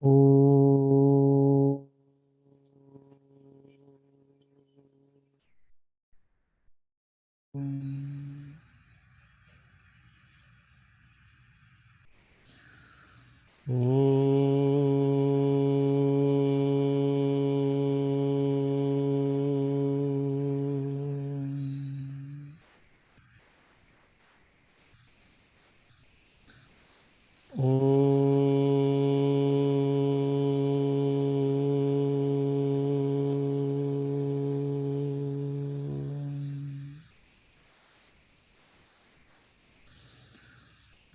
ओ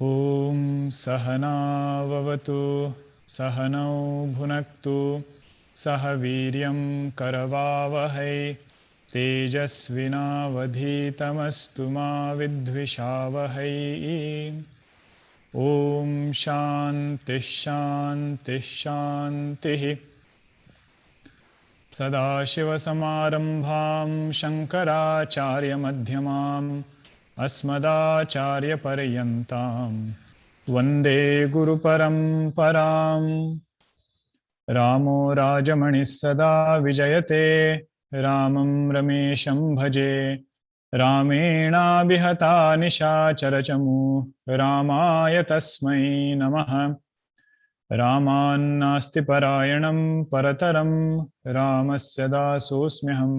ॐ सहनाववतु सहनौ भुनक्तु सह वीर्यं करवावहै तेजस्विनावधीतमस्तु मा विद्विषावहै ॐ शान्तिः शान्तिः शान्तिः सदाशिवसमारम्भां शङ्कराचार्यमध्यमाम् अस्मदाचार्यपर्यन्तां वन्दे गुरुपरम्पराम् रामो राजमणिः सदा विजयते रामं रमेशं भजे रामेणाभिहता निशाचरचमूः रामाय तस्मै नमः रामान्नास्ति परायणं परतरं रामस्य दासोऽस्म्यहम्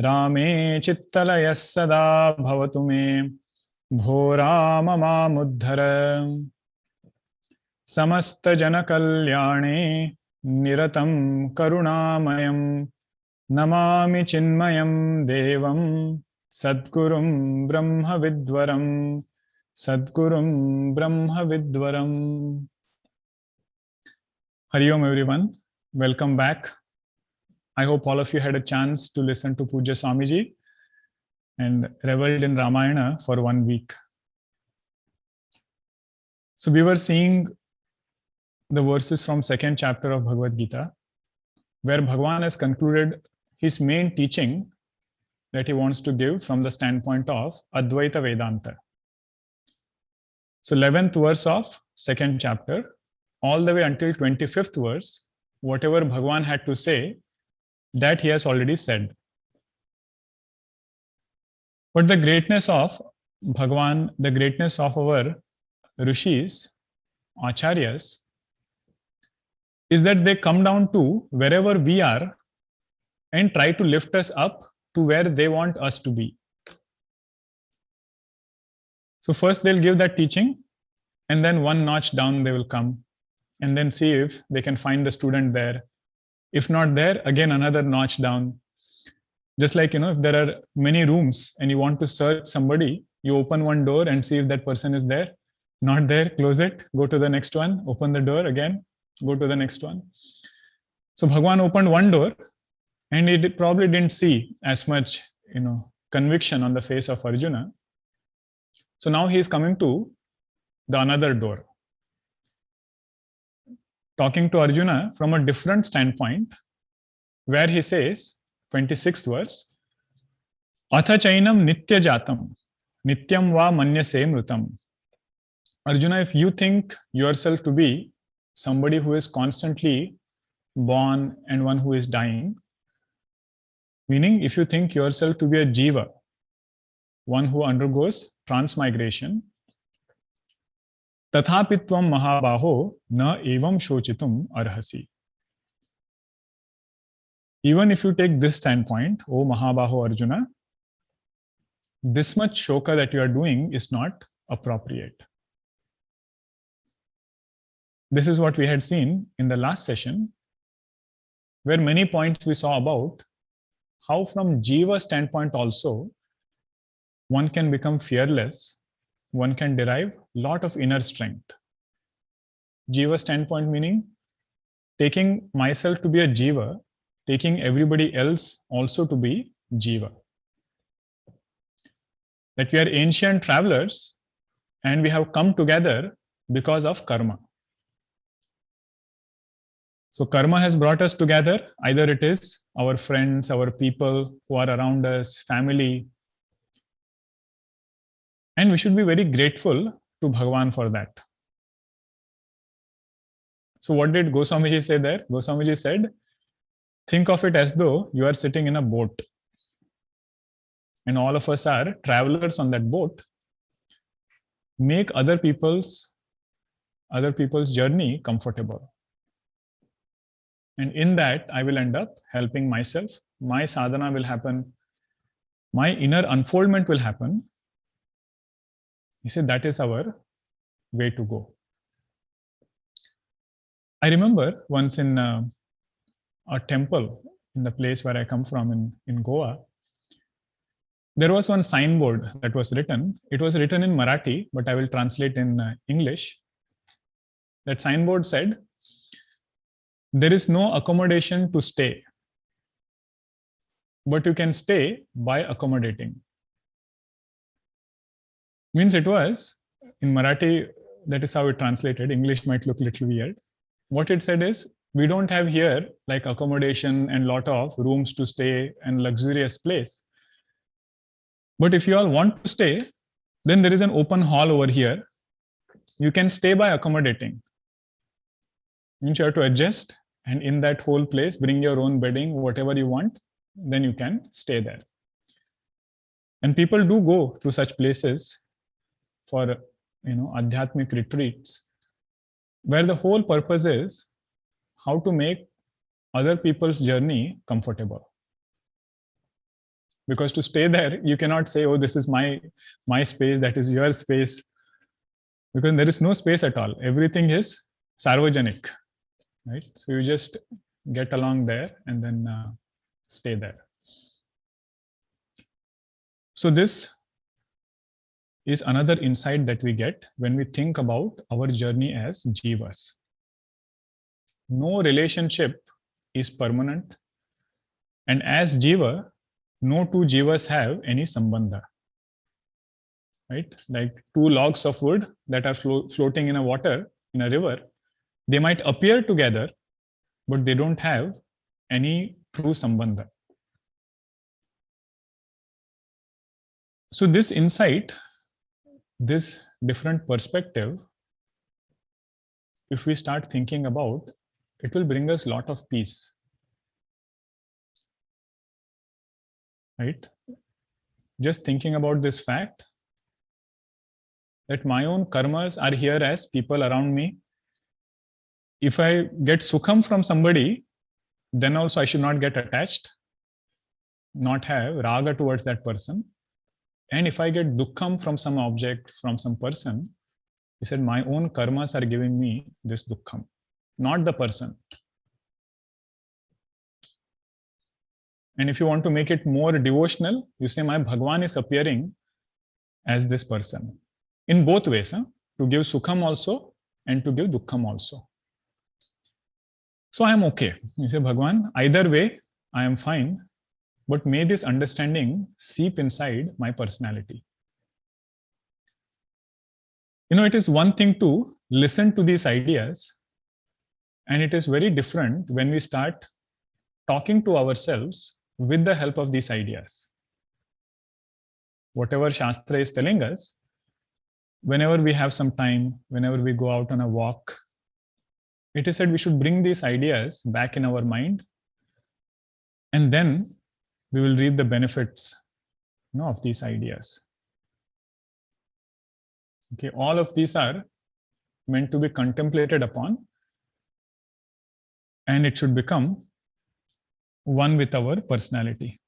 रामे चित्तलयः सदा भवतु मे भो राम मामुद्धर समस्तजनकल्याणे निरतं करुणामयं नमामि चिन्मयं देवं सद्गुरुं ब्रह्मविद्वरं सद्गुरुं ब्रह्मविद्वरं Hari Om everyone, welcome back. I hope all of you had a chance to listen to Pujya Swamiji and reveled in Ramayana for 1 week. So we were seeing the verses from second chapter of Bhagavad Gita, where Bhagavan has concluded his main teaching that he wants to give from the standpoint of Advaita Vedanta. So 11th verse of second chapter, all the way until 25th verse, whatever Bhagavan had to say, that he has already said. But the greatness of Bhagavan, the greatness of our rishis, acharyas, is that they come down to wherever we are and try to lift us up to where they want us to be. So first they'll give that teaching, and then one notch down they will come and then see if they can find the student there. If not there, again another notch down. Just like, if there are many rooms and you want to search somebody, you open one door and see if that person is there. Not there, close it, go to the next one, open the door again, go to the next one. So Bhagavan opened one door and he probably didn't see as much, conviction on the face of Arjuna. So now he is coming to the another door, talking to Arjuna from a different standpoint, where he says, 26th verse, Atha chainam nitya jatam, nityam va manyase mrutam. Arjuna, if you think yourself to be somebody who is constantly born and one who is dying, meaning if you think yourself to be a jiva, one who undergoes transmigration, tathapitvam mahabaho na evam shochitum arhasi. Even if you take this standpoint, O Mahabaho Arjuna, this much shoka that you are doing is not appropriate. This is what we had seen in the last session, where many points we saw about how from Jiva standpoint also, one can become fearless, one can derive a lot of inner strength. Jiva standpoint meaning taking myself to be a Jiva, taking everybody else also to be Jiva. That we are ancient travelers and we have come together because of karma. So karma has brought us together. Either it is our friends, our people who are around us, family. And we should be very grateful to Bhagavan for that. So what did Goswamiji say there? Goswamiji said, think of it as though you are sitting in a boat and all of us are travelers on that boat. Make other people's journey comfortable. And in that, I will end up helping myself. My sadhana will happen. My inner unfoldment will happen. He said that is our way to go. I remember once in a temple in the place where I come from in Goa, there was one signboard that was written. It was written in Marathi, but I will translate in English. That signboard said, there is no accommodation to stay, but you can stay by accommodating. Means it was, in Marathi, that is how it translated. English might look a little weird. What it said is, we don't have here like accommodation and lot of rooms to stay and luxurious place. But if you all want to stay, then there is an open hall over here. You can stay by accommodating. Means you have to adjust, and in that whole place, bring your own bedding, whatever you want, then you can stay there. And people do go to such places for, adhyatmic retreats, where the whole purpose is how to make other people's journey comfortable. Because to stay there, you cannot say, oh, this is my space, that is your space. Because there is no space at all. Everything is sarvajanik, right? So you just get along there and then stay there. So this is another insight that we get when we think about our journey as jivas. No relationship is permanent. And as jiva, no two jivas have any sambandha. Right? Like two logs of wood that are floating in a water, in a river, they might appear together, but they don't have any true sambandha. So this insight, this different perspective, if we start thinking about, it will bring us a lot of peace. Right? Just thinking about this fact that my own karmas are here as people around me. If I get sukham from somebody, then also I should not get attached, not have raga towards that person. And if I get dukkham from some object, from some person, he said, my own karmas are giving me this dukkham, not the person. And if you want to make it more devotional, you say, my Bhagwan is appearing as this person. In both ways, to give sukham also and to give dukkham also. So I am okay. You say, Bhagwan, either way, I am fine. But may this understanding seep inside my personality. It is one thing to listen to these ideas, and it is very different when we start talking to ourselves with the help of these ideas. Whatever Shastra is telling us, whenever we have some time, whenever we go out on a walk, it is said we should bring these ideas back in our mind, and then we will reap the benefits of these ideas. Okay, all of these are meant to be contemplated upon, and it should become one with our personality.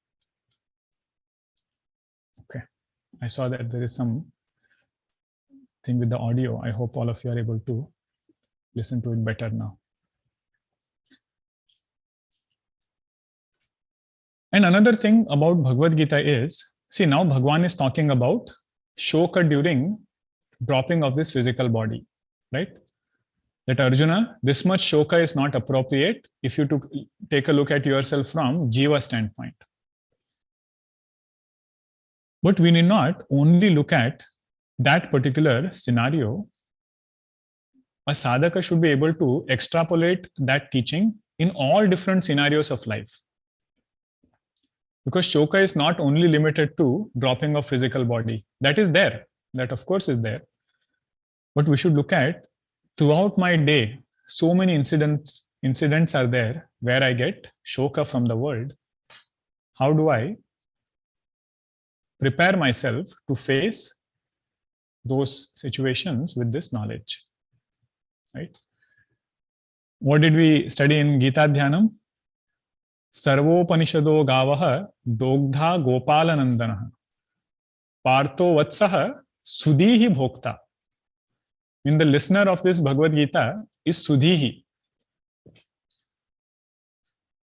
Okay, I saw that there is some thing with the audio. I hope all of you are able to listen to it better now. And another thing about Bhagavad Gita is, see, now Bhagwan is talking about shoka during dropping of this physical body, right? That Arjuna, this much shoka is not appropriate if you take a look at yourself from jiva standpoint. But we need not only look at that particular scenario. A sadhaka should be able to extrapolate that teaching in all different scenarios of life. Because shoka is not only limited to dropping of physical body. That is there. That of course is there. But we should look at throughout my day, so many incidents are there where I get shoka from the world. How do I prepare myself to face those situations with this knowledge? Right? What did we study in Gita Dhyanam? Sarvopanishado gavaha dogdha gopalanandana partho vatsaha sudhihi bhokta. The listener of this Bhagavad Gita is Sudhihi.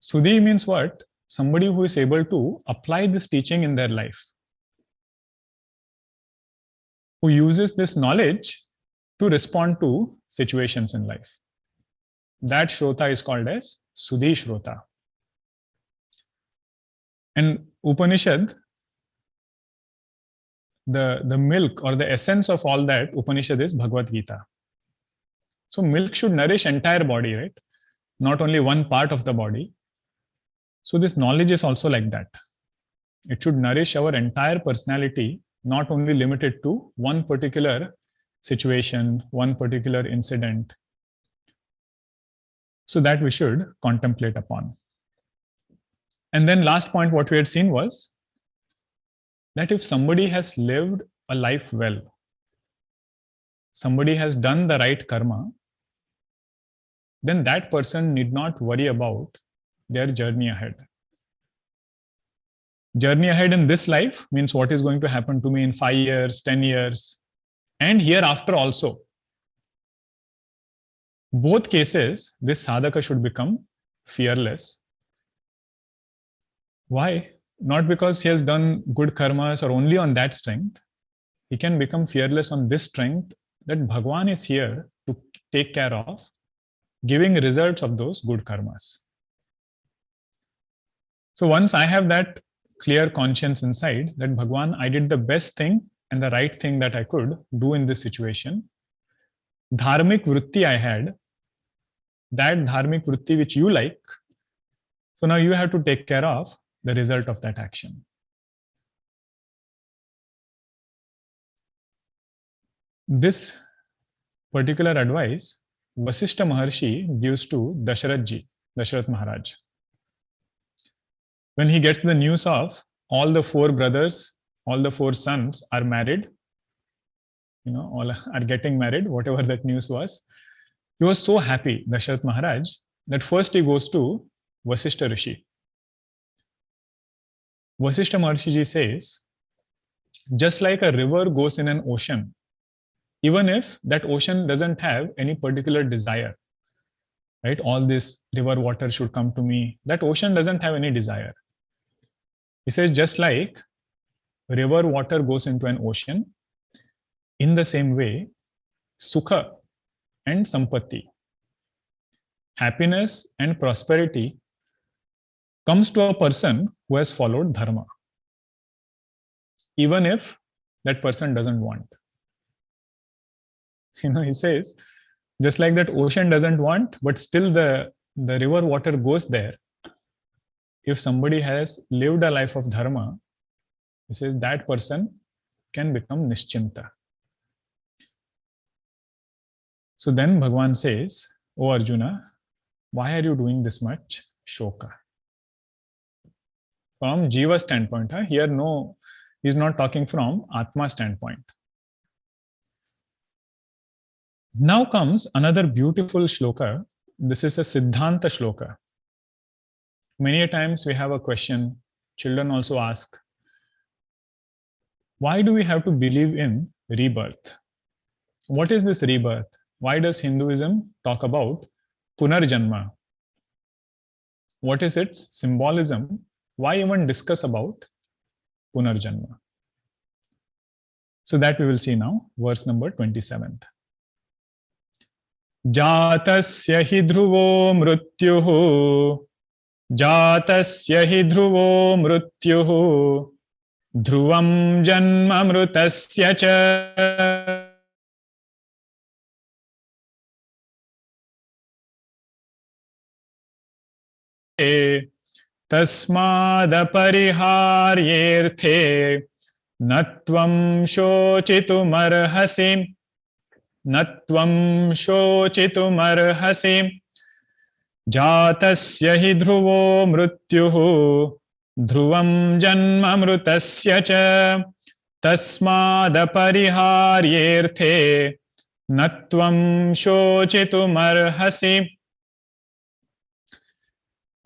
Sudhi means what? Somebody who is able to apply this teaching in their life, who uses this knowledge to respond to situations in life. That Shrota is called as Sudhi Shrota. And Upanishad, the milk or the essence of all that Upanishad is Bhagavad Gita. So milk should nourish entire body, right? Not only one part of the body. So this knowledge is also like that. It should nourish our entire personality, not only limited to one particular situation, one particular incident. So that we should contemplate upon. And then last point, what we had seen was that if somebody has lived a life well, somebody has done the right karma, then that person need not worry about their journey ahead. Journey ahead in this life means what is going to happen to me in 5 years, 10 years, and hereafter also. Both cases, this sadhaka should become fearless. Why? Not because he has done good karmas or only on that strength. He can become fearless on this strength that Bhagwan is here to take care of, giving results of those good karmas. So once I have that clear conscience inside that Bhagwan, I did the best thing and the right thing that I could do in this situation. Dharmik vritti I had, that dharmik vritti which you like, so now you have to take care of the result of that action. This particular advice Vasishtha Maharshi gives to Dasharath ji, Dasharath Maharaj. When he gets the news of all the 4 brothers, all the 4 sons are married, all are getting married, whatever that news was, he was so happy, Dasharath Maharaj, that first he goes to Vasishtha Rishi. Vasishtha Maharshi ji says, just like a river goes in an ocean, even if that ocean doesn't have any particular desire, right? All this river water should come to me. That ocean doesn't have any desire. He says, just like river water goes into an ocean, in the same way, sukha and sampatti, happiness and prosperity comes to a person who has followed dharma, even if that person doesn't want. He says, just like that ocean doesn't want, but still the river water goes there. If somebody has lived a life of dharma, he says that person can become nischinta. So then Bhagwan says, "O Arjuna, why are you doing this much shoka?" From Jiva standpoint, here he's not talking from Atma standpoint. Now comes another beautiful shloka. This is a Siddhanta shloka. Many a times we have a question, children also ask, why do we have to believe in rebirth? What is this rebirth? Why does Hinduism talk about Punarjanma? What is its symbolism? Why even discuss about Punarjanma? So that we will see now, verse number 27. Jatasya hi dhruvo mrutyuhu Jatasya hi dhruvo mrutyuhu dhruvam janma mrutasya cha tasmad apariharyerthe natvam shochitum arhasi. न त्वं शोचितुमर्हसि जातस्य हि ध्रुवो मृत्युः ध्रुवं जन्म मृतस्य च तस्मादपरिहार्येऽर्थे न त्वं शोचितुमर्हसि.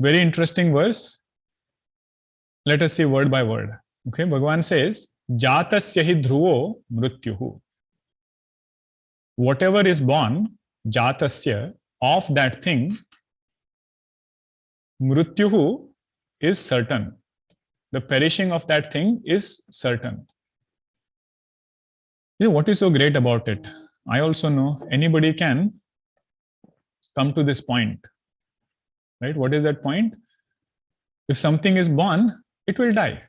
Very interesting verse. Let us see word by word. Okay, Bhagavan says, Jatasya hi dhruvo mrityuhu. Whatever is born, Jatasya, of that thing, mrityuhu is certain. The perishing of that thing is certain. You know, what is so great about it? I also know anybody can come to this point. Right? What is that point? If something is born, it will die.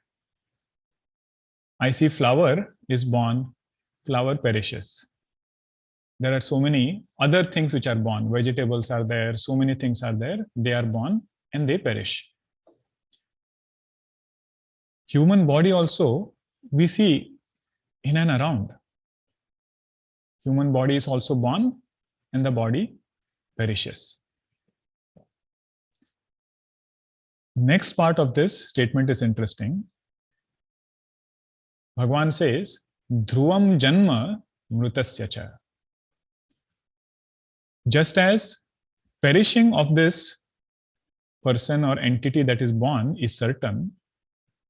I see flower is born, flower perishes. There are so many other things which are born. Vegetables are there, so many things are there. They are born and they perish. Human body also, we see in and around. Human body is also born and the body perishes. Next part of this statement is interesting. Bhagavan says, Dhruvam Janma Mrutasya cha. Just as perishing of this person or entity that is born is certain,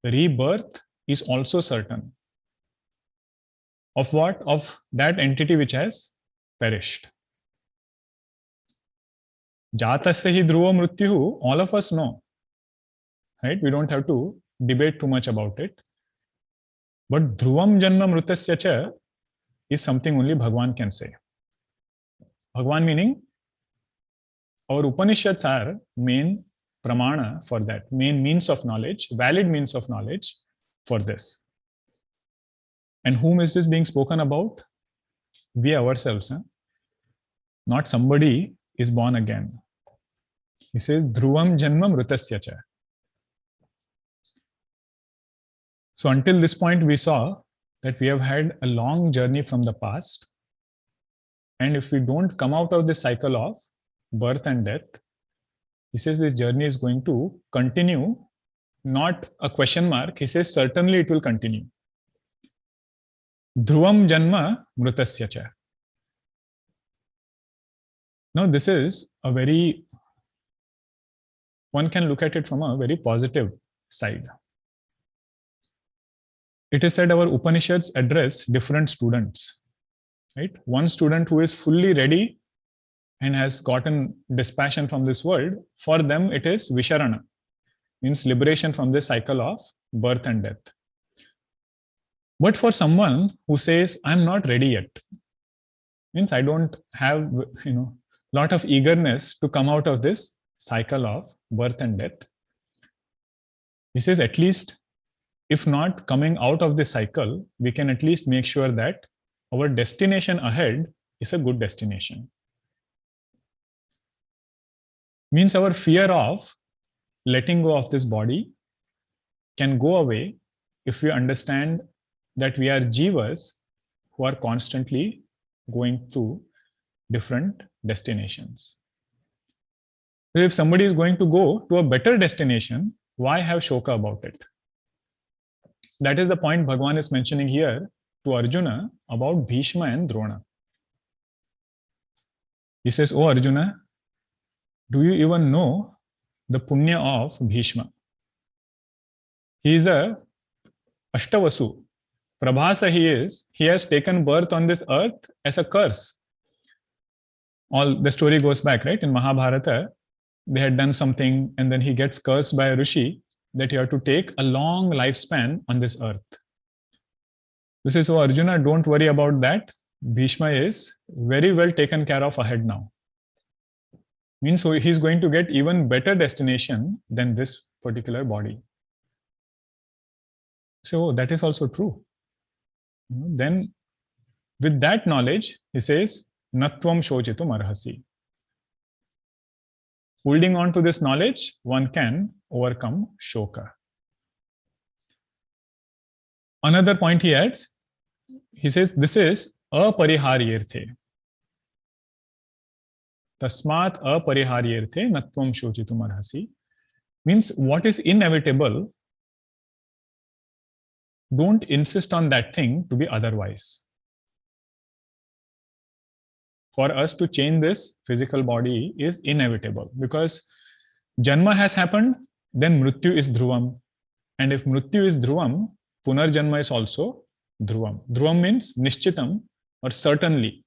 rebirth is also certain. Of what? Of that entity which has perished. Jatasya hi dhruva mrityuhu, all of us know. Right? We don't have to debate too much about it. But dhruvam janma mrutasya cha is something only Bhagavan can say. Bhagavan meaning our Upanishads are main pramana for that, main means of knowledge, valid means of knowledge for this. And whom is this being spoken about? We ourselves. Not somebody is born again. He says, Dhruvam Janma Mrutasya cha. So until this point, we saw that we have had a long journey from the past. And if we don't come out of this cycle of birth and death, he says this journey is going to continue, not a question mark. He says certainly it will continue. Dhruvam Janma Mrutasya cha. Now this is a very, one can look at it from a very positive side. It is said our Upanishads address different students. Right? One student who is fully ready and has gotten dispassion from this world, for them it is Visharana, means liberation from this cycle of birth and death. But for someone who says, I'm not ready yet, means I don't have lot of eagerness to come out of this cycle of birth and death. He says, at least, if not coming out of this cycle, we can at least make sure that our destination ahead is a good destination. Means our fear of letting go of this body can go away if we understand that we are jivas who are constantly going to different destinations. So if somebody is going to go to a better destination, why have shoka about it? That is the point Bhagavan is mentioning here to Arjuna about Bhishma and Drona. He says, Oh Arjuna, do you even know the punya of Bhishma? He is a Ashtavasu. Prabhasa he has taken birth on this earth as a curse. All the story goes back, right? In Mahabharata, they had done something and then he gets cursed by a rishi that you have to take a long lifespan on this earth. This is, oh Arjuna, don't worry about that. Bhishma is very well taken care of ahead now. Means he's going to get even better destination than this particular body. So that is also true. Then with that knowledge, he says, Natvam shochitum arhasi. Holding on to this knowledge, one can overcome shoka. Another point he adds, he says, this is apariharyerthe. Tasmat apariharyarthe natvam shochitum arhasi means what is inevitable, don't insist on that thing to be otherwise. For us to change this physical body is inevitable because Janma has happened, then Mrityu is Dhruvam. And if Mrityu is Dhruvam, Punarjanma is also Dhruvam. Dhruvam means Nishchitam or certainly.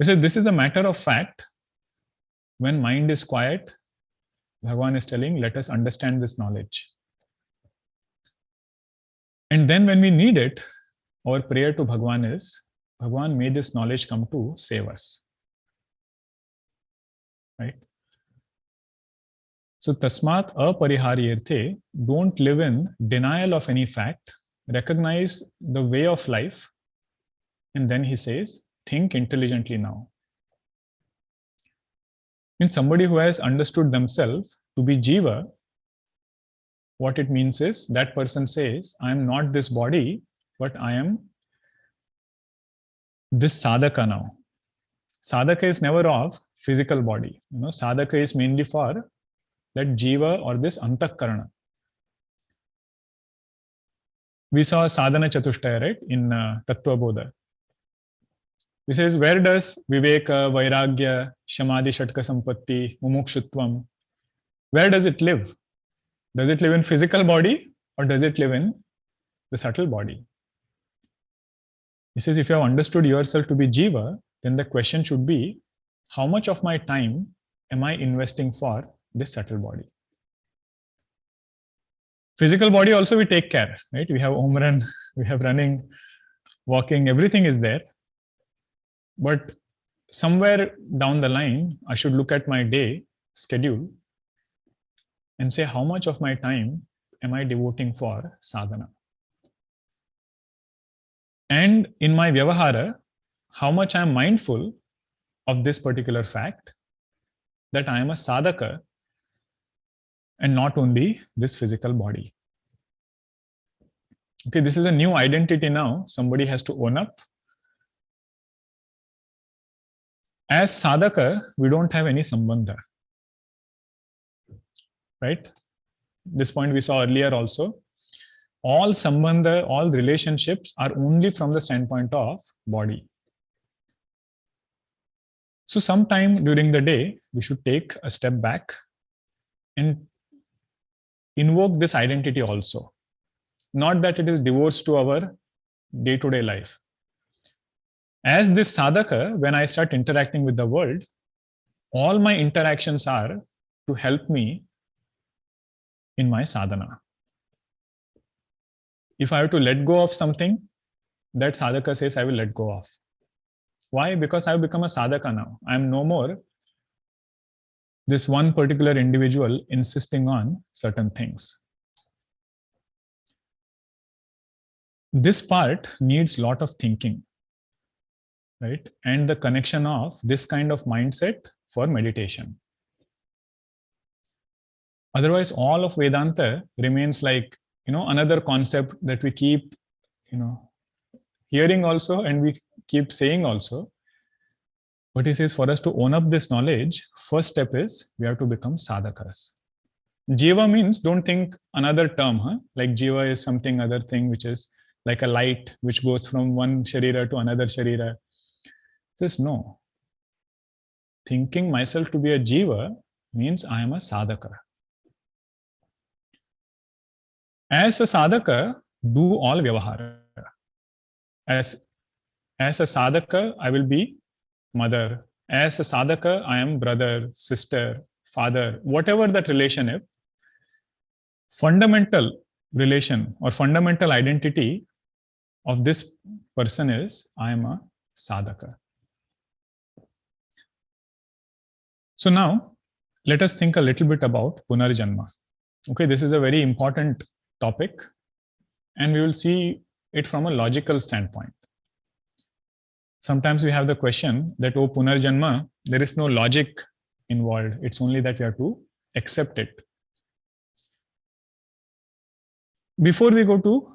This is a matter of fact. When mind is quiet, Bhagavan is telling, let us understand this knowledge. And then when we need it, our prayer to Bhagavan is, Bhagavan, may this knowledge come to save us. Right? So, tasmat apariharyarthe, don't live in denial of any fact, recognize the way of life, and then he says, think intelligently now. Means somebody who has understood themselves to be jiva, what it means is that person says, I am not this body, but I am this sadhaka now. Sadhaka is never of physical body. Sadhaka is mainly for that jiva or this antakarana. We saw sadhana chatushtaya, right, in Tattva Bodha. He says, where does viveka, vairagya, shamadhi, shatka sampatti, mumukshutvam, where does it live? Does it live in physical body or does it live in the subtle body? He says, if you have understood yourself to be jiva, then the question should be, how much of my time am I investing for this subtle body? Physical body also we take care, right? We have home run, we have running, walking, everything is there. But somewhere down the line, I should look at my day schedule and say, how much of my time am I devoting for sadhana? And in my vyavahara, how much I am mindful of this particular fact that I am a sadhaka and not only this physical body. Okay, this is a new identity now. Somebody has to own up. As sadhaka, we don't have any sambandha. Right? This point we saw earlier also. All sambandha, all relationships are only from the standpoint of body. So sometime during the day, we should take a step back and invoke this identity also. Not that it is divorced to our day-to-day life. As this sadhaka, when I start interacting with the world, all my interactions are to help me in my sadhana. If I have to let go of something, that sadhaka says I will let go of. Why? Because I have become a sadhaka now. I am no more this one particular individual insisting on certain things. This part needs a lot of thinking, right? And the connection of this kind of mindset for meditation. Otherwise, all of Vedanta remains like, another concept that we keep, hearing also and we keep saying also. But he says for us to own up this knowledge, first step is we have to become sadhakas. Jiva means, don't think another term, like jiva is something other thing which is like a light which goes from one sharira to another sharira. He says no. Thinking myself to be a jiva means I am a sadhaka. As a sadhaka, do all vyavahara. As a sadhaka, I will be mother. As a sadhaka, I am brother, sister, father, whatever that relation is. Fundamental relation or fundamental identity of this person is, I am a sadhaka. So now, let us think a little bit about Punarjanma. Okay, this is a very important topic, and we will see it from a logical standpoint. Sometimes we have the question that, oh, Punarjanma, there is no logic involved. It's only that we have to accept it. Before we go to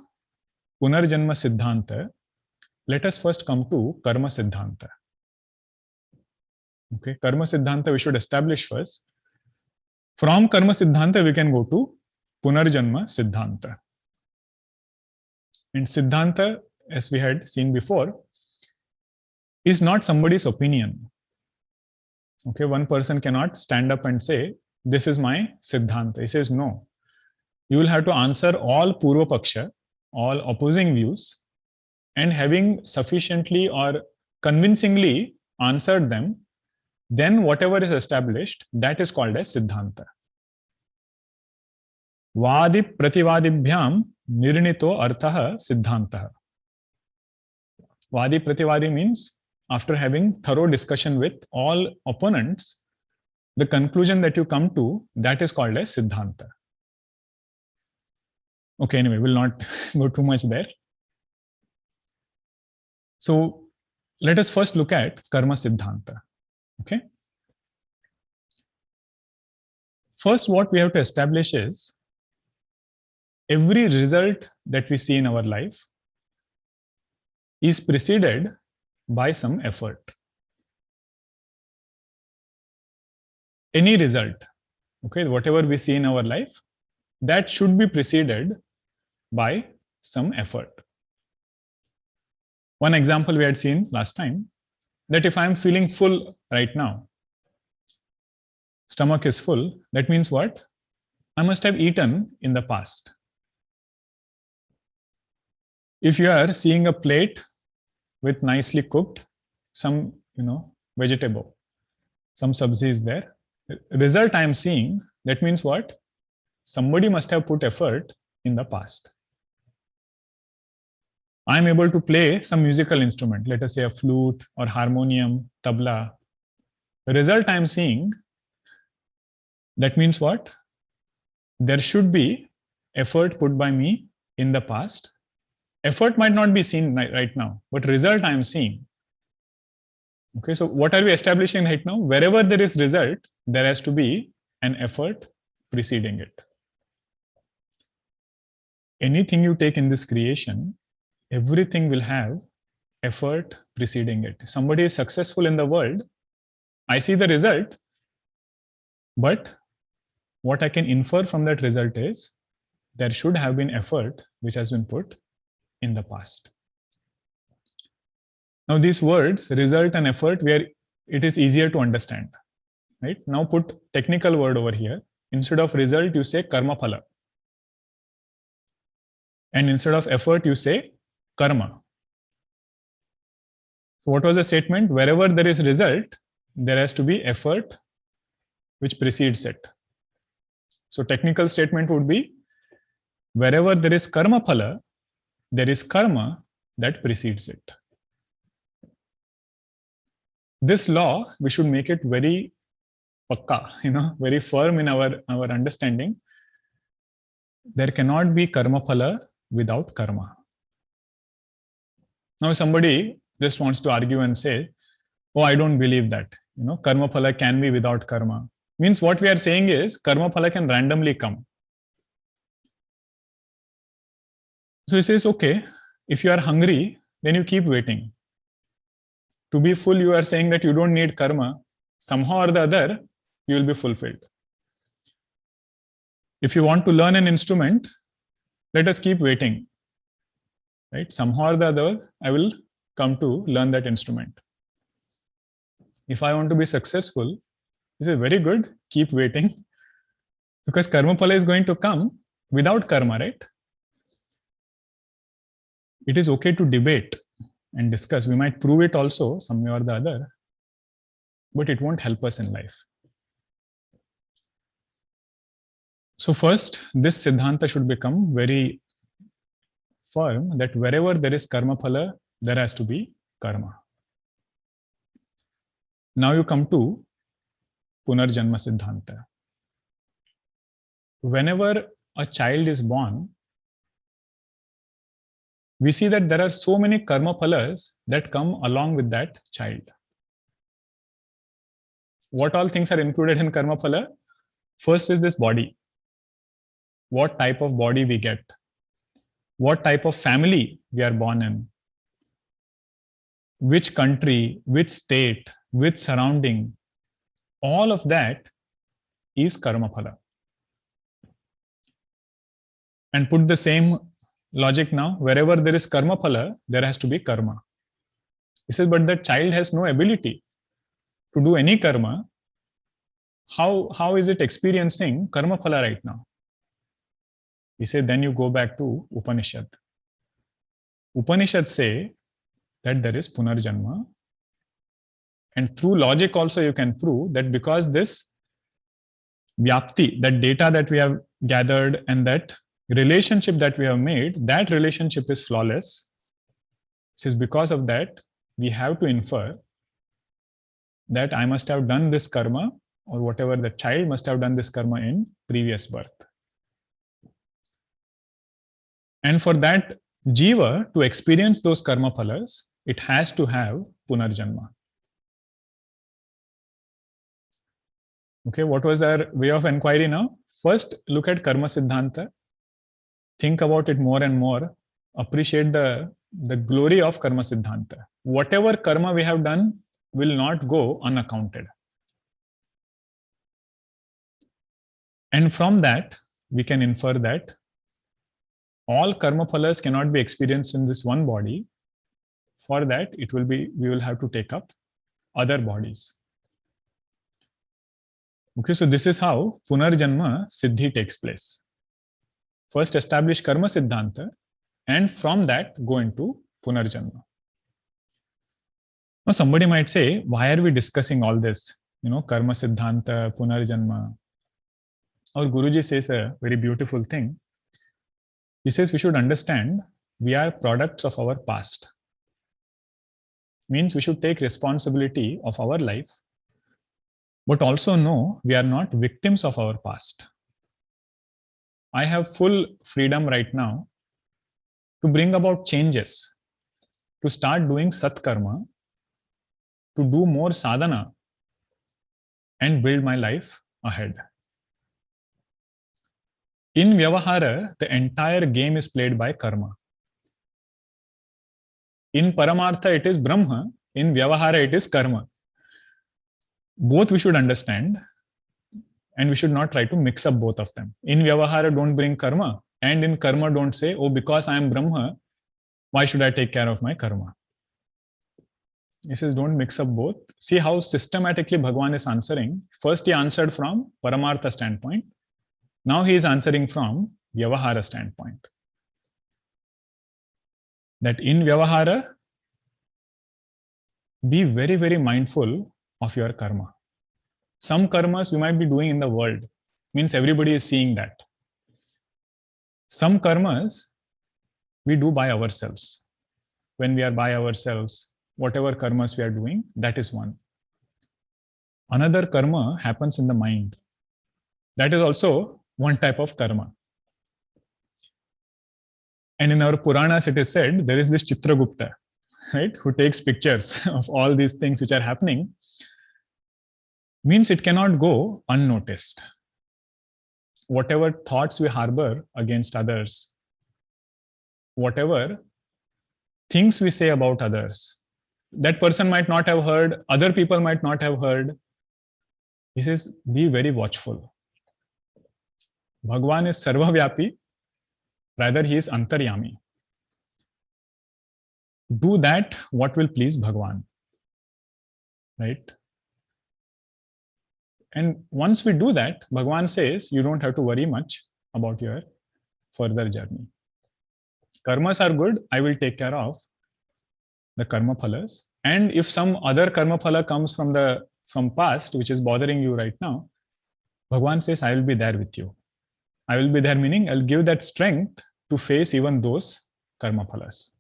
Punarjanma Siddhanta, let us first come to Karma Siddhanta. Okay, Karma Siddhanta we should establish first. From Karma Siddhanta we can go to Punarjanma Siddhanta. And Siddhanta, as we had seen before, is not somebody's opinion. Okay, one person cannot stand up and say, this is my Siddhanta. He says, no. You will have to answer all Purva Paksha, all opposing views, and having sufficiently or convincingly answered them, then whatever is established, that is called as Siddhanta. Vadi prativadibhyam nirnito arthaha siddhantaha. Vadi prativadi means after having thorough discussion with all opponents, the conclusion that you come to, that is called as Siddhanta. Okay, anyway, we'll not go too much there. So let us first look at Karma Siddhanta. Okay. First, what we have to establish is every result that we see in our life is preceded by some effort. Any result, okay, whatever we see in our life, that should be preceded by some effort. One example we had seen last time, that if I am feeling full right now, stomach is full, that means what? I must have eaten in the past. If you are seeing a plate with nicely cooked some, vegetable, some sabzi is there, result I am seeing, that means what? Somebody must have put effort in the past. I am able to play some musical instrument, let us say a flute or harmonium, tabla. The result I am seeing, that means what? There should be effort put by me in the past. Effort might not be seen right now, but result I am seeing. Okay, so what are we establishing right now? Wherever there is result, there has to be an effort preceding it. Anything you take in this creation, everything will have effort preceding it. Somebody is successful in the world, I see the result, but what I can infer from that result is there should have been effort which has been put in the past. Now these words, result and effort, where it is easier to understand, right? Now put technical word over here. Instead of result, you say karma phala. And instead of effort, you say karma. So what was the statement? Wherever there is result, there has to be effort which precedes it. So technical statement would be, wherever there is karma phala, there is karma that precedes it. This law, we should make it very pakka, very firm in our understanding. There cannot be karma phala without karma. Now somebody just wants to argue and say, oh, I don't believe that. Karma phala can be without karma. Means what we are saying is karma phala can randomly come. So he says, okay, if you are hungry, then you keep waiting. To be full, you are saying that you don't need karma. Somehow or the other, you will be fulfilled. If you want to learn an instrument, let us keep waiting. Right? Somehow or the other, I will come to learn that instrument. If I want to be successful, this is very good, keep waiting. Because karma phala is going to come without karma, right? It is okay to debate and discuss. We might prove it also some way or the other, but it won't help us in life. So first, this Siddhanta should become very firm that wherever there is karma phala, there has to be karma. Now you come to Punarjanma Siddhanta. Whenever a child is born, we see that there are so many karma phalas that come along with that child. What all things are included in karma phala? First is this body. What type of body we get? What type of family we are born in? Which country, which state, with surrounding, all of that is karma phala. And put the same logic now, wherever there is karma phala, there has to be karma. He says, but the child has no ability to do any karma. How is it experiencing karma phala right now? He said, then you go back to Upanishad. Upanishads say that there is punarjanma. And through logic also you can prove that because this vyapti, that data that we have gathered and that relationship that we have made, that relationship is flawless. It is because of that we have to infer that I must have done this karma, or whatever the child must have done this karma in previous birth. And for that jiva to experience those karma phalas, it has to have punarjanma. Okay, what was our way of inquiry now? First, look at karma siddhanta. Think about it more and more. Appreciate the glory of karma siddhanta. Whatever karma we have done will not go unaccounted. And from that, we can infer that all karma phalas cannot be experienced in this one body. For that, we will have to take up other bodies. Okay, so this is how punarjanma siddhi takes place. First establish karma siddhanta, and from that go into punarjanma. Now somebody might say, why are we discussing all this? Karma siddhanta, punarjanma. Our Guruji says a very beautiful thing. He says we should understand we are products of our past. Means we should take responsibility of our life, but also know we are not victims of our past. I have full freedom right now to bring about changes, to start doing satkarma, to do more sadhana, and build my life ahead. In Vyavahara, the entire game is played by karma. In Paramartha, it is Brahma. In Vyavahara, it is karma. Both we should understand, and we should not try to mix up both of them. In Vyavahara, don't bring karma, and in karma, don't say, oh, because I am Brahma, why should I take care of my karma? He says, don't mix up both. See how systematically Bhagavan is answering. First, he answered from Paramartha standpoint. Now he is answering from Vyavahara standpoint. That in Vyavahara, be very, very mindful of your karma. Some karmas we might be doing in the world. Means everybody is seeing that. Some karmas we do by ourselves. When we are by ourselves, whatever karmas we are doing, that is one. Another karma happens in the mind. That is also one type of karma. And in our Puranas, it is said, there is this Chitragupta, right, who takes pictures of all these things which are happening. Means it cannot go unnoticed. Whatever thoughts we harbor against others, whatever things we say about others, that person might not have heard, other people might not have heard. He says, be very watchful. Bhagavan is Sarvavyapi, rather he is Antaryami. Do that what will please Bhagavan, right? And once we do that, Bhagavan says, you don't have to worry much about your further journey. Karmas are good, I will take care of the karma phalas. And if some other karma phala comes from past, which is bothering you right now, Bhagavan says, I will be there with you. I will be there meaning I'll give that strength to face even those karma phalas.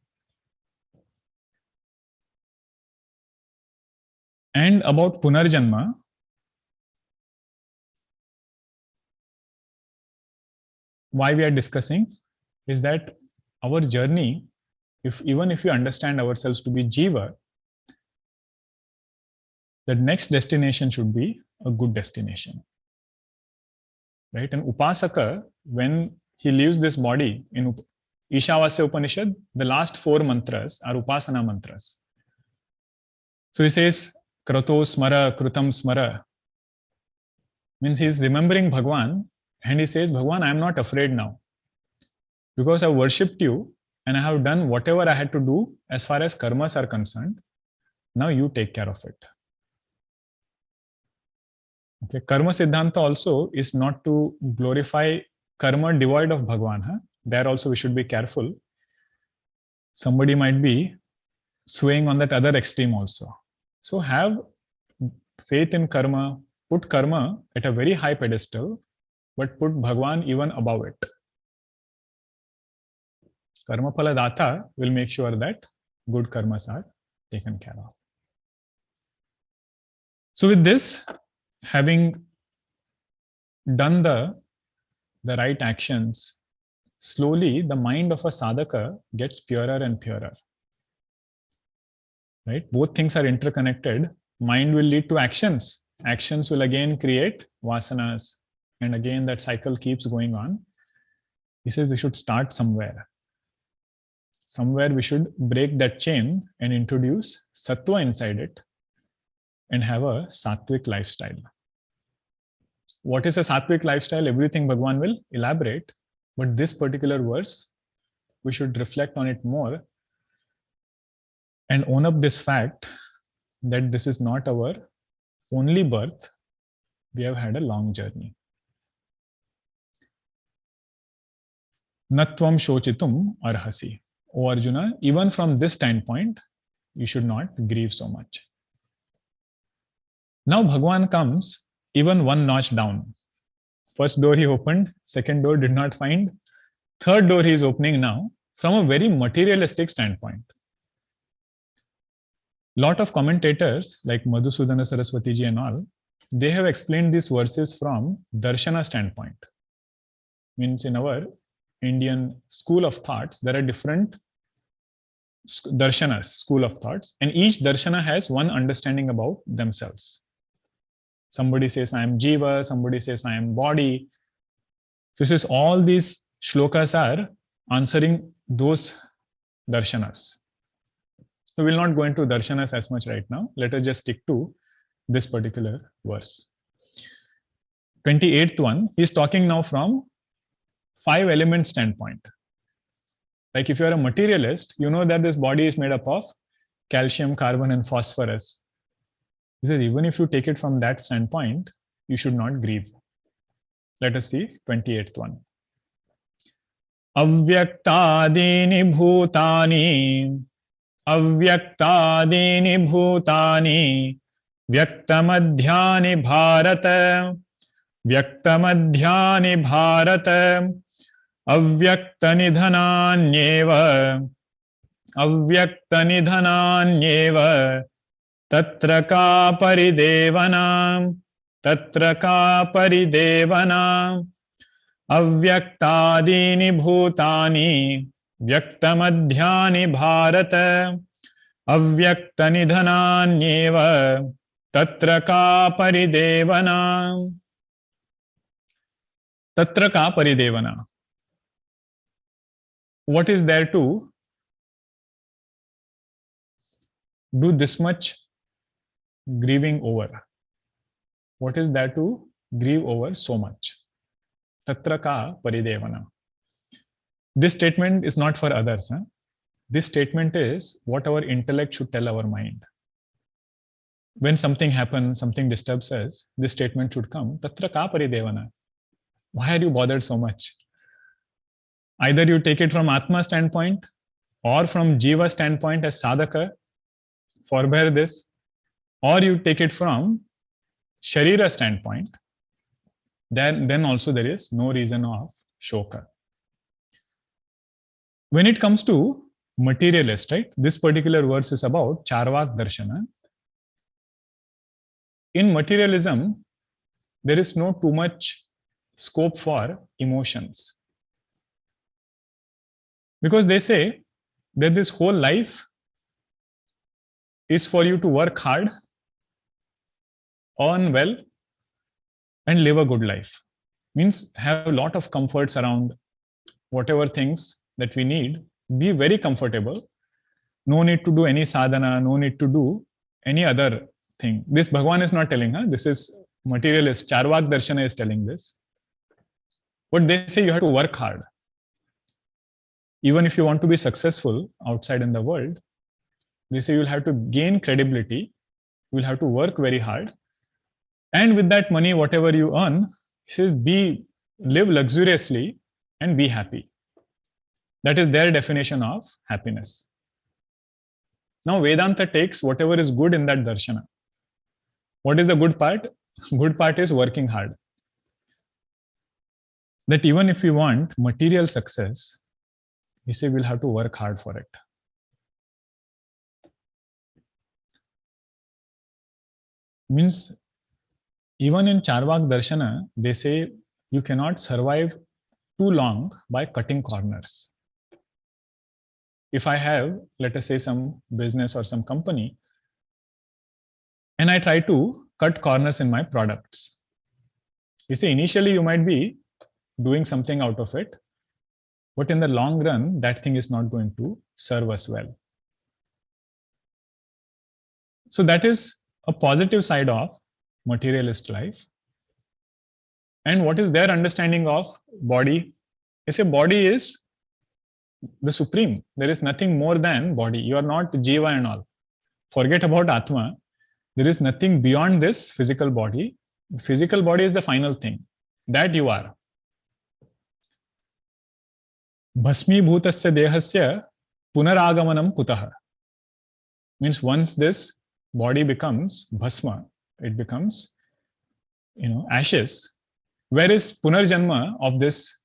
And about Punarjanma, why we are discussing is that our journey, even if we understand ourselves to be Jiva, the next destination should be a good destination. Right? And Upasaka, when he leaves this body in Ishavasya Upanishad, the last 4 mantras are Upasana mantras. So he says, Krato smara, krutam smara. Means he is remembering Bhagwan and he says, Bhagwan, I am not afraid now. Because I worshipped you and I have done whatever I had to do as far as karmas are concerned. Now you take care of it. Okay, karma siddhanta also is not to glorify karma devoid of Bhagwan. Huh? There also we should be careful. Somebody might be swaying on that other extreme also. So have faith in karma, put karma at a very high pedestal, but put Bhagwan even above it. Karma phala data will make sure that good karmas are taken care of. So with this, having done the right actions, slowly the mind of a sadhaka gets purer and purer. Right? Both things are interconnected. Mind will lead to actions. Actions will again create vasanas. And again, that cycle keeps going on. He says we should start somewhere. Somewhere we should break that chain and introduce sattva inside it and have a sattvic lifestyle. What is a sattvic lifestyle? Everything Bhagwan will elaborate. But this particular verse, we should reflect on it more and own up this fact that this is not our only birth. We have had a long journey. Natvam shochitum arhasi. O Arjuna, even from this standpoint, you should not grieve so much. Now Bhagwan comes even one notch down. First door he opened, second door did not find, third door he is opening now from a very materialistic standpoint. Lot of commentators like Madhusudana Saraswati ji and all, they have explained these verses from darshana standpoint. Means in our Indian school of thoughts, there are different darshanas, school of thoughts, and each darshana has one understanding about themselves. Somebody says I am jiva, somebody says I am body. So this is all these shlokas are answering those darshanas. So we will not go into darshanas as much right now. Let us just stick to this particular verse. 28th one, he is talking now from 5 element standpoint. Like if you are a materialist, you know that this body is made up of calcium, carbon, and phosphorus. He says, even if you take it from that standpoint, you should not grieve. Let us see 28th one. Avyaktadini bhutani, avyaktadini bhutani, vyaktamadhyani bharata, vyaktamadhyani bharata, avyaktanidhananyeva, avyaktanidhananyeva, tatra ka paridevana, tatra ka paridevana, avyaktadini bhutani, vyaktamadhyani bharata, avyaktanidhananyeva, tatra ka paridevana. Tatra ka paridevana. What is there to do this much grieving over? What is there to grieve over so much? Tatra ka paridevana. This statement is not for others. Huh? This statement is what our intellect should tell our mind. When something happens, something disturbs us, this statement should come, Tatra ka paridevana. Why are you bothered so much? Either you take it from Atma standpoint or from Jiva standpoint as sadhaka, forbear this, or you take it from Sharira standpoint, then also there is no reason of shoka. When it comes to materialist, right? This particular verse is about Charvak Darshana. In materialism, there is no too much scope for emotions. Because they say that this whole life is for you to work hard, earn well, and live a good life. Means have a lot of comforts around, whatever things that we need, be very comfortable. No need to do any sadhana, no need to do any other thing. This Bhagwan is not telling, this is materialist. Charvak Darshana is telling this. But they say you have to work hard. Even if you want to be successful outside in the world, they say you'll have to gain credibility, you'll have to work very hard. And with that money, whatever you earn, he says, live luxuriously and be happy. That is their definition of happiness. Now, Vedanta takes whatever is good in that darshana. What is the good part? Good part is working hard. That even if we want material success, he says we'll have to work hard for it. Means, even in Charvak Darshana, they say you cannot survive too long by cutting corners. If I have, let us say, some business or some company, and I try to cut corners in my products. You see, initially you might be doing something out of it, but in the long run, that thing is not going to serve us well. So that is a positive side of materialist life. And what is their understanding of body? They say body is the supreme. There is nothing more than body. You are not Jiva and all. Forget about Atma. There is nothing beyond this physical body. The physical body is the final thing. That you are. Bhasmi bhutasya dehasya punaragamanam kutaha. Means once this body becomes bhasma, it becomes, ashes. Where is punarjanma of this,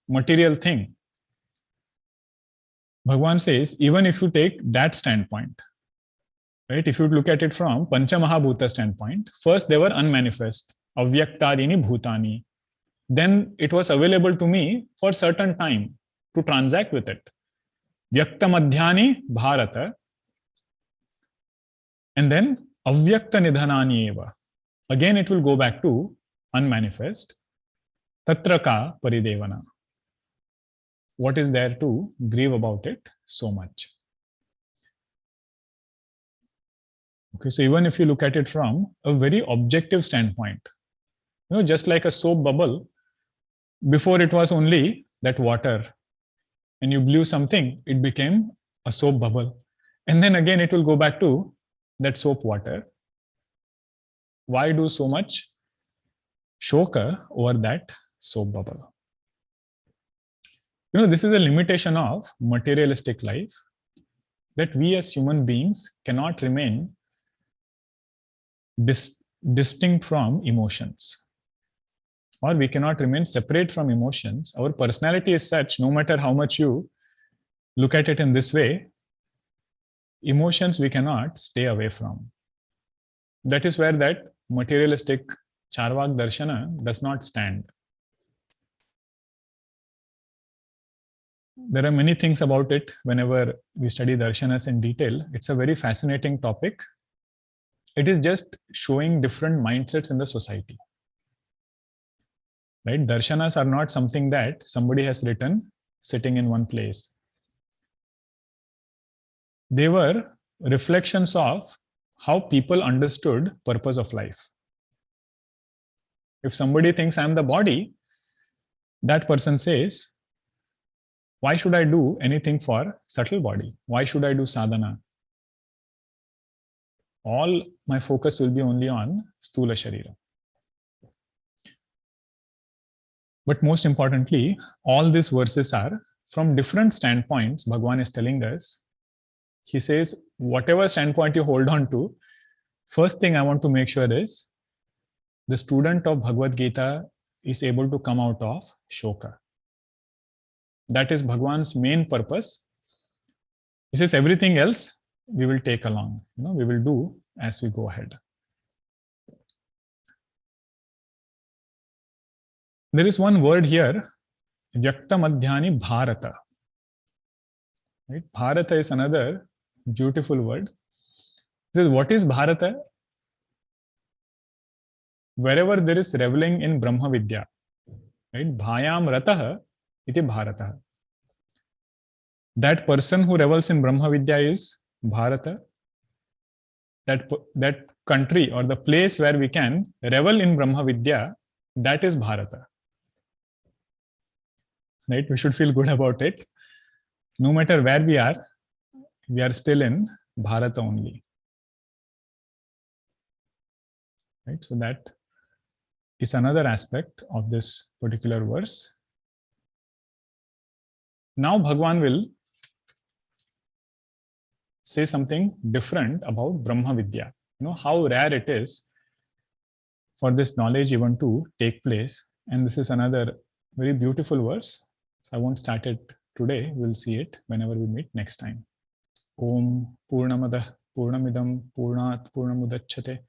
material thing? Bhagwan says, even if you take that standpoint, right? If you look at it from Panchamahabhuta standpoint, first they were unmanifest, avyaktadini bhutani. Then it was available to me for certain time to transact with it. Vyakta madhyani bharata. And then avyakta nidhanani eva. Again, it will go back to unmanifest. Tatra ka paridevana. What is there to grieve about it so much? Okay, so even if you look at it from a very objective standpoint, just like a soap bubble, before it was only that water, and you blew something, it became a soap bubble. And then again, it will go back to that soap water. Why do so much shoka over that soap bubble? This is a limitation of materialistic life, that we as human beings cannot remain distinct from emotions, or we cannot remain separate from emotions. Our personality is such, no matter how much you look at it in this way, emotions we cannot stay away from. That is where that materialistic Charvak Darshana does not stand. There are many things about it. Whenever we study darshanas in detail, it's a very fascinating topic. It is just showing different mindsets in the society. Right? Darshanas are not something that somebody has written sitting in one place. They were reflections of how people understood purpose of life. If somebody thinks I am the body, that person says, why should I do anything for subtle body? Why should I do sadhana? All my focus will be only on sthula sharira. But most importantly, all these verses are from different standpoints. Bhagwan is telling us, he says, whatever standpoint you hold on to, first thing I want to make sure is the student of Bhagavad Gita is able to come out of shoka. That is Bhagwan's main purpose. He says everything else we will take along. We will do as we go ahead. There is one word here, Vyakta Madhyani Bharata. Right? Bharata is another beautiful word. He says, what is Bharata? Wherever there is reveling in Brahma Vidya, right? Bhayam Rataha iti Bharata. That person who revels in Brahma Vidya is Bharata. that country or the place where we can revel in Brahma Vidya, that is Bharata. Right? We should feel good about it. No matter where we are still in Bharata only. Right? So that is another aspect of this particular verse. Now Bhagwan will say something different about Brahma Vidya. How rare it is for this knowledge even to take place. And this is another very beautiful verse. So I won't start it today. We'll see it whenever we meet next time. Om Purnamadah Purnamidam Purnat Purnamudachyate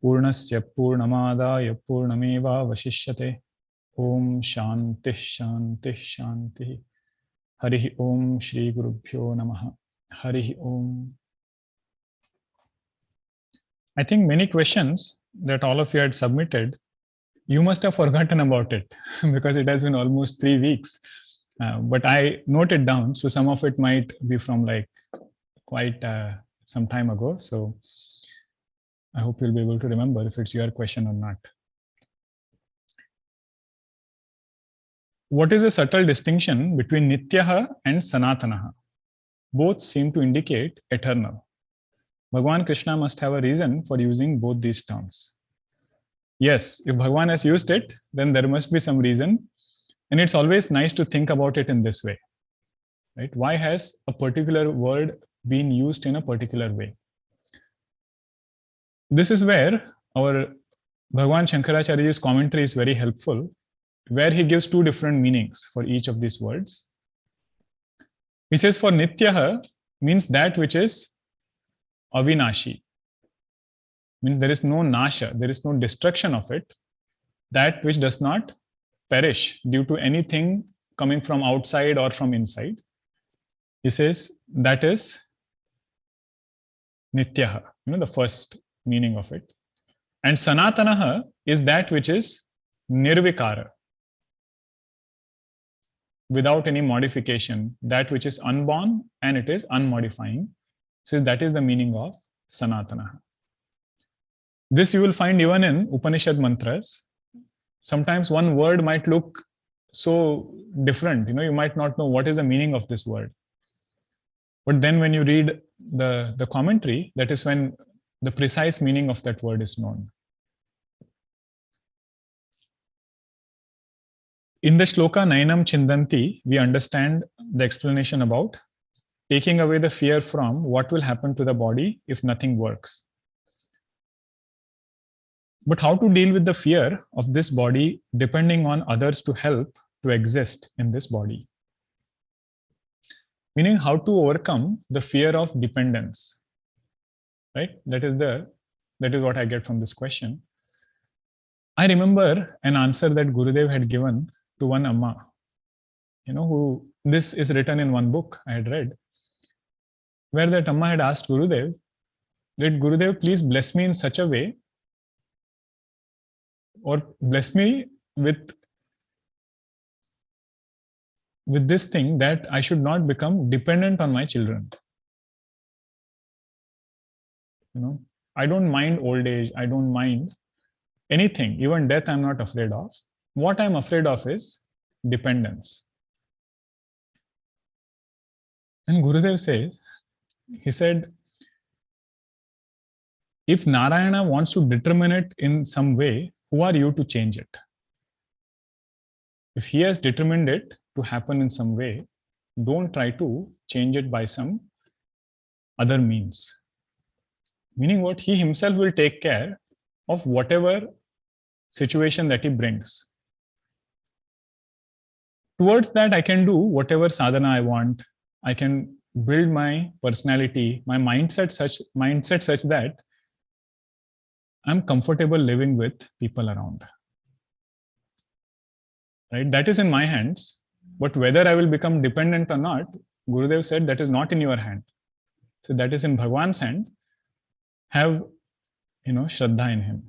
Purnasya Purnamadaya Purnameva Vashishyate. Om Shanti Shanti Shanti. Harihi Om Shri Gurubhyo Namaha. Harihi Om. I think many questions that all of you had submitted, you must have forgotten about it because it has been almost 3 weeks. But I noted down, so some of it might be from like quite some time ago. So I hope you'll be able to remember if it's your question or not. What is the subtle distinction between Nityaha and Sanatanaha? Both seem to indicate eternal. Bhagwan Krishna must have a reason for using both these terms. Yes, if Bhagwan has used it, then there must be some reason. And it's always nice to think about it in this way. Right? Why has a particular word been used in a particular way? This is where our Bhagwan Shankaracharya's commentary is very helpful, where he gives 2 different meanings for each of these words. He says for Nityaha means that which is Avinashi. Means there is no nasha, there is no destruction of it, that which does not perish due to anything coming from outside or from inside. He says that is Nityaha, the first meaning of it. And Sanatanaha is that which is Nirvikara, without any modification, that which is unborn and it is unmodifying. Says that is the meaning of Sanatanaha. This you will find even in Upanishad mantras. Sometimes one word might look so different. You might not know what is the meaning of this word. But then when you read the commentary, that is when the precise meaning of that word is known. In the shloka Nainam Chindanti, we understand the explanation about taking away the fear from what will happen to the body if nothing works. But how to deal with the fear of this body depending on others to help to exist in this body? Meaning how to overcome the fear of dependence. Right? That is what I get from this question. I remember an answer that Gurudev had given to one Amma, who this is written in one book I had read, where that Amma had asked Gurudev, that Gurudev, please bless me in such a way, or bless me with this thing that I should not become dependent on my children. I don't mind old age, I don't mind anything, even death I'm not afraid of. What I'm afraid of is dependence. And Gurudev says, he said, if Narayana wants to determine it in some way, who are you to change it? If he has determined it to happen in some way, don't try to change it by some other means. Meaning what? He himself will take care of whatever situation that he brings. Towards that, I can do whatever sadhana I want. I can build my personality, my mindset such that I'm comfortable living with people around. Right? That is in my hands. But whether I will become dependent or not, Gurudev said that is not in your hand. So that is in Bhagwan's hand. Have, Shraddha in him.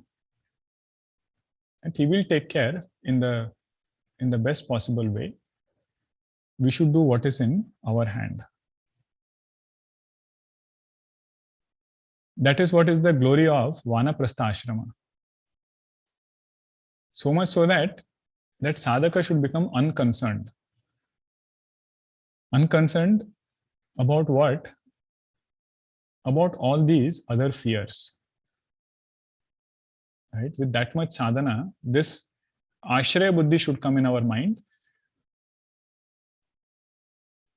And he will take care in the best possible way. We should do what is in our hand. That is what is the glory of Vanaprastha ashrama. So much so that sadhaka should become unconcerned. Unconcerned about what? About all these other fears. Right? With that much sadhana, this ashraya buddhi should come in our mind,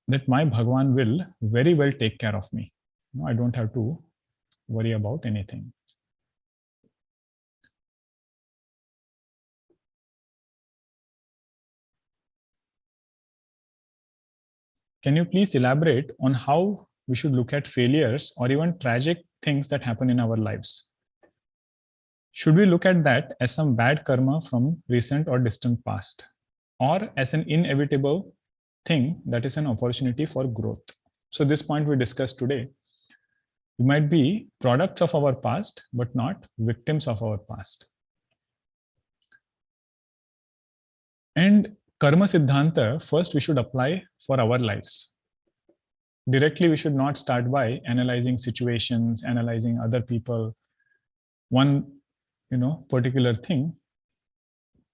that my Bhagwan will very well take care of me. I don't have to worry about anything. Can you please elaborate on how we should look at failures or even tragic things that happen in our lives? Should we look at that as some bad karma from recent or distant past, or as an inevitable thing that is an opportunity for growth? So this point we discussed today. We might be products of our past, but not victims of our past. And Karma Siddhanta, first we should apply for our lives. Directly, we should not start by analyzing situations, analyzing other people, one particular thing,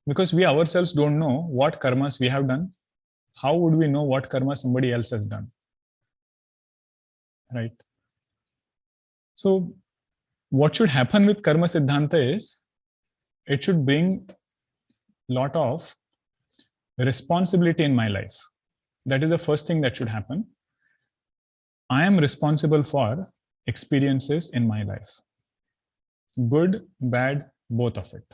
because we ourselves don't know what karmas we have done. How would we know what karma somebody else has done? Right? So what should happen with Karma Siddhanta is, it should bring a lot of responsibility in my life. That is the first thing that should happen. I am responsible for experiences in my life. Good, bad, both of it.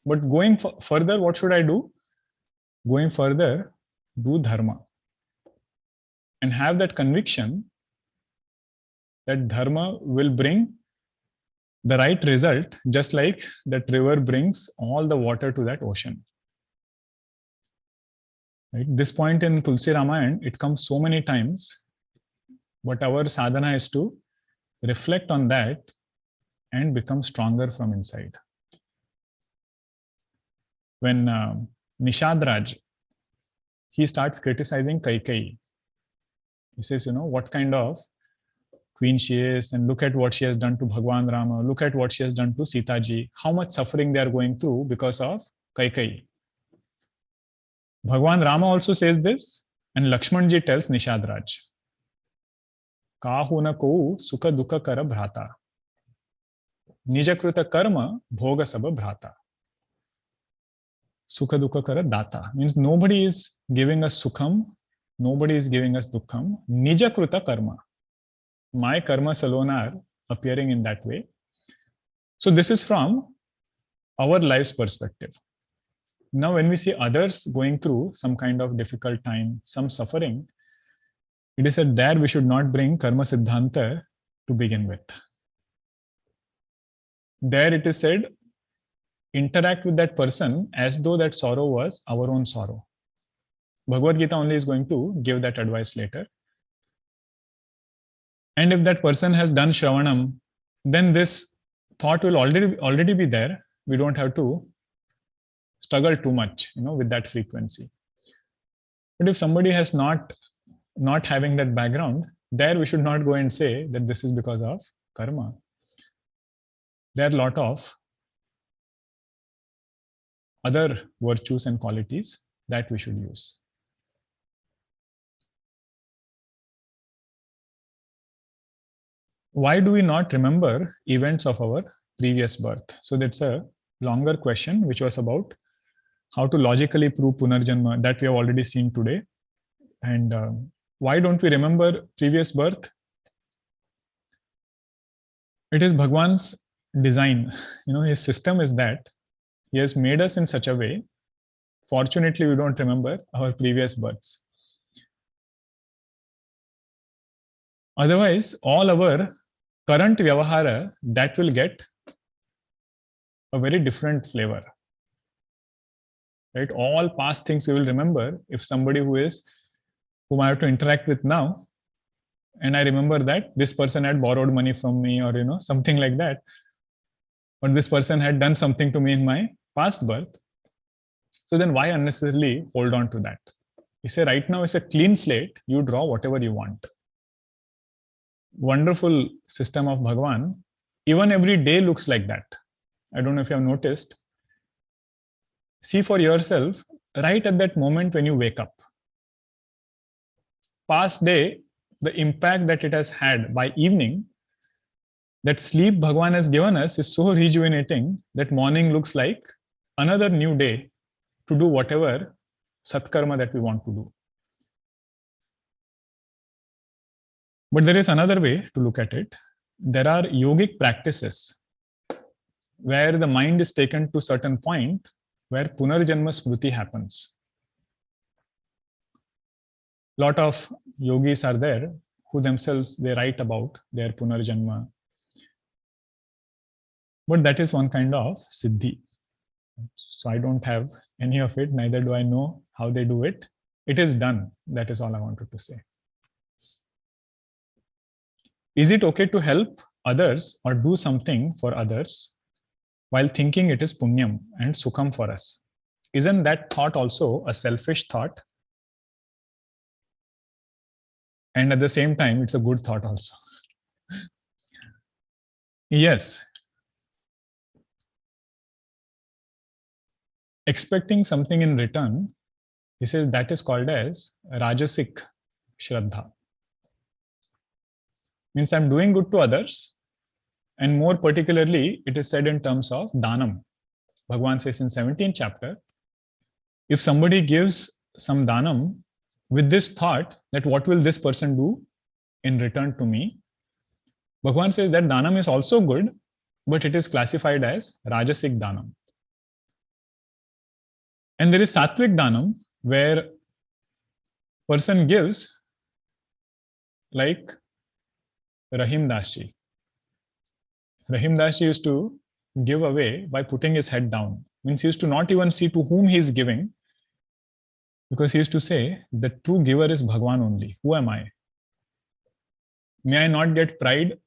But going further, what should I do? Going further, do dharma. And have that conviction that dharma will bring the right result, just like that river brings all the water to that ocean. Right? This point in Tulsi Ramayana, it comes so many times, but our sadhana is to reflect on that and become stronger from inside. When Nishad Raj, he starts criticizing Kaikeyi. He says, what kind of queen she is, and look at what she has done to Bhagwan Rama, look at what she has done to Sita ji, how much suffering they are going through because of Kaikeyi. Bhagwan Rama also says this, and Lakshman ji tells Nishad Raj, Kahu na ko sukha dukha kara bhrata, nijakruta karma bhoga saba bhrata. Sukha dukha kara data means nobody is giving us sukham, nobody is giving us dukkham. Nijakruta karma. My karmas alone are appearing in that way. So this is from our life's perspective. Now, when we see others going through some kind of difficult time, some suffering, it is said there we should not bring Karma Siddhanta to begin with. There it is said, interact with that person as though that sorrow was our own sorrow. Bhagavad Gita only is going to give that advice later. And if that person has done Shravanam, then this thought will already be there. We don't have to struggle too much, with that frequency. But if somebody has not having that background, there we should not go and say that this is because of karma. There are a lot of other virtues and qualities that we should use. Why do we not remember events of our previous birth? So that's a longer question, which was about how to logically prove Punarjanma, that we have already seen today. And why don't we remember previous birth? It is Bhagwan's design. His system is that he has made us in such a way. Fortunately, we don't remember our previous births. Otherwise, all our current vyavahara, that will get a very different flavor. Right? All past things we will remember. If somebody whom I have to interact with now, and I remember that this person had borrowed money from me, or something like that, or this person had done something to me in my past birth. So then why unnecessarily hold on to that? You say right now it's a clean slate, you draw whatever you want. wonderful system of Bhagwan, even every day looks like that. I don't know if you have noticed. See for yourself, right at that moment when you wake up. Past day, the impact that it has had by evening, that sleep Bhagwan has given us is so rejuvenating that morning looks like another new day to do whatever satkarma that we want to do. But there is another way to look at it. There are yogic practices where the mind is taken to a certain point where Punarjanma Smriti happens. Lot of yogis are there who themselves, they write about their Punarjanma. But that is one kind of siddhi. So I don't have any of it, neither do I know how they do it. It is done. That is all I wanted to say. Is it okay to help others or do something for others while thinking it is punyam and sukham for us? Isn't that thought also a selfish thought? And at the same time, it's a good thought also. Yes. Expecting something in return, he says that is called as Rajasic Shraddha. Means I'm doing good to others, and more particularly, it is said in terms of Danam. Bhagwan says in 17th chapter, if somebody gives some Danam with this thought that what will this person do in return to me, Bhagwan says that Danam is also good, but it is classified as Rajasic Danam. And there is Sattvic Danam, where person gives like Rahim Das Ji. Rahim Das Ji used to give away by putting his head down. Means he used to not even see to whom he is giving, because he used to say, the true giver is Bhagwan only. Who am I? May I not get pride?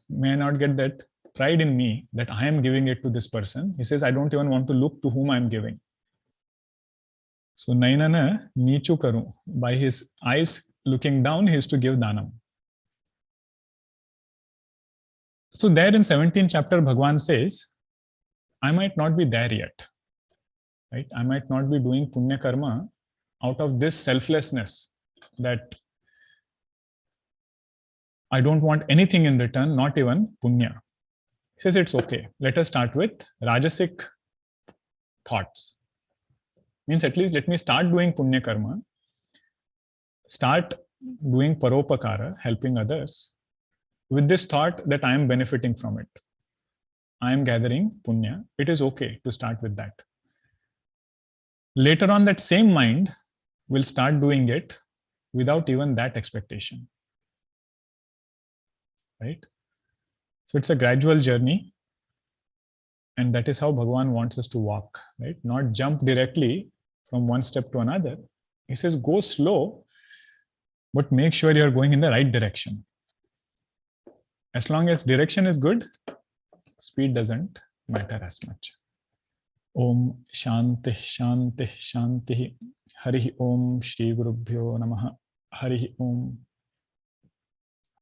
May I not get that pride in me that I am giving it to this person? He says, I don't even want to look to whom I am giving. So Nainana Nichu Karu. By his eyes looking down, he used to give Danam. So there in 17th chapter, Bhagwan says, I might not be there yet. Right? I might not be doing punya karma out of this selflessness that I don't want anything in return, not even punya. He says it's okay. Let us start with Rajasic thoughts. Means at least let me start doing punya karma, start doing paropakara, helping others, with this thought that I am benefiting from it. I am gathering punya. It is okay to start with that. Later on, that same mind will start doing it without even that expectation. Right? So it's a gradual journey. And that is how Bhagwan wants us to walk, right? Not jump directly from one step to another. He says, go slow, but make sure you're going in the right direction. As long as direction is good, speed doesn't matter as much. Om Shanti Shanti Shanti. Hari Om Shri Gurubhyo Namaha. Hari Om.